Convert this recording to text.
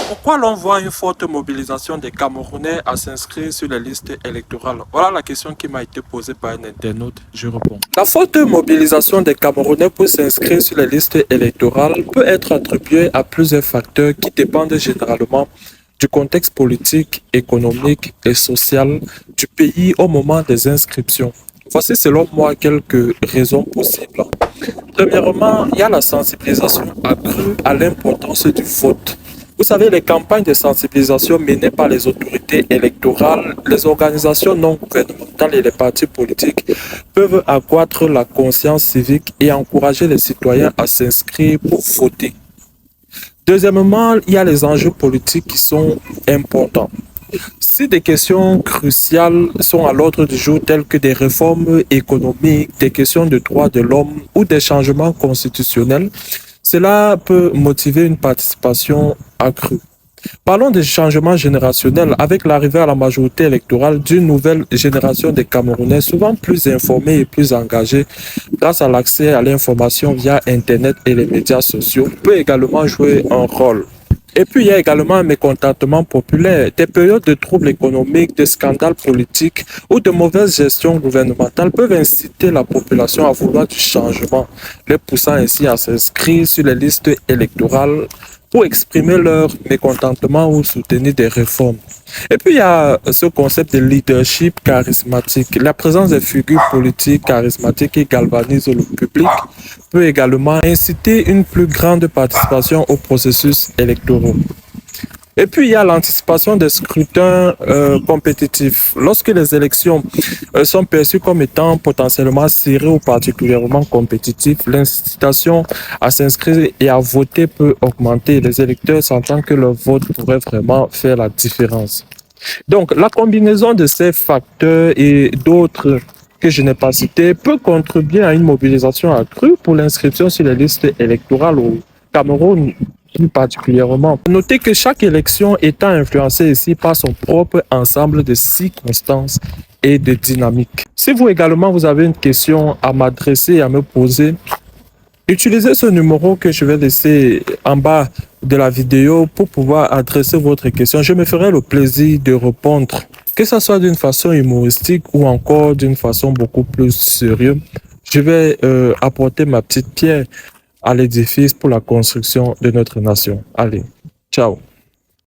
Pourquoi l'on voit une forte mobilisation des Camerounais à s'inscrire sur les listes électorales? Voilà la question qui m'a été posée par un internaute. Je réponds. La forte mobilisation des Camerounais pour s'inscrire sur les listes électorales peut être attribuée à plusieurs facteurs qui dépendent généralement du contexte politique, économique et social du pays au moment des inscriptions. Voici selon moi quelques raisons possibles. Premièrement, il y a la sensibilisation accrue à l'importance du vote. Vous savez, les campagnes de sensibilisation menées par les autorités électorales, les organisations non gouvernementales et les partis politiques peuvent accroître la conscience civique et encourager les citoyens à s'inscrire pour voter. Deuxièmement, il y a les enjeux politiques qui sont importants. Si des questions cruciales sont à l'ordre du jour, telles que des réformes économiques, des questions de droits de l'homme ou des changements constitutionnels, cela peut motiver une participation accrue. Parlons des changements générationnels avec l'arrivée à la majorité électorale d'une nouvelle génération de Camerounais souvent plus informés et plus engagés grâce à l'accès à l'information via Internet et les médias sociaux peut également jouer un rôle. Et puis, il y a également un mécontentement populaire. Des périodes de troubles économiques, de scandales politiques ou de mauvaise gestion gouvernementale peuvent inciter la population à vouloir du changement, les poussant ainsi à s'inscrire sur les listes électorales pour exprimer leur mécontentement ou soutenir des réformes. Et puis, il y a ce concept de leadership charismatique. La présence des figures politiques charismatiques qui galvanisent le public peut également inciter une plus grande participation au processus électoral. Et puis, il y a l'anticipation des scrutins compétitifs. Lorsque les élections sont perçues comme étant potentiellement serrées ou particulièrement compétitives, l'incitation à s'inscrire et à voter peut augmenter. Les électeurs sentant que leur vote pourrait vraiment faire la différence. Donc, la combinaison de ces facteurs et d'autres que je n'ai pas cités peut contribuer à une mobilisation accrue pour l'inscription sur les listes électorales au Cameroun plus particulièrement. Notez que chaque élection étant influencée ici par son propre ensemble de circonstances et de dynamiques. Si vous également vous avez une question à m'adresser et à me poser, utilisez ce numéro que je vais laisser en bas de la vidéo pour pouvoir adresser votre question. Je me ferai le plaisir de répondre, que ce soit d'une façon humoristique ou encore d'une façon beaucoup plus sérieuse. Je vais apporter ma petite pierre à l'édifice pour la construction de notre nation. Allez, ciao.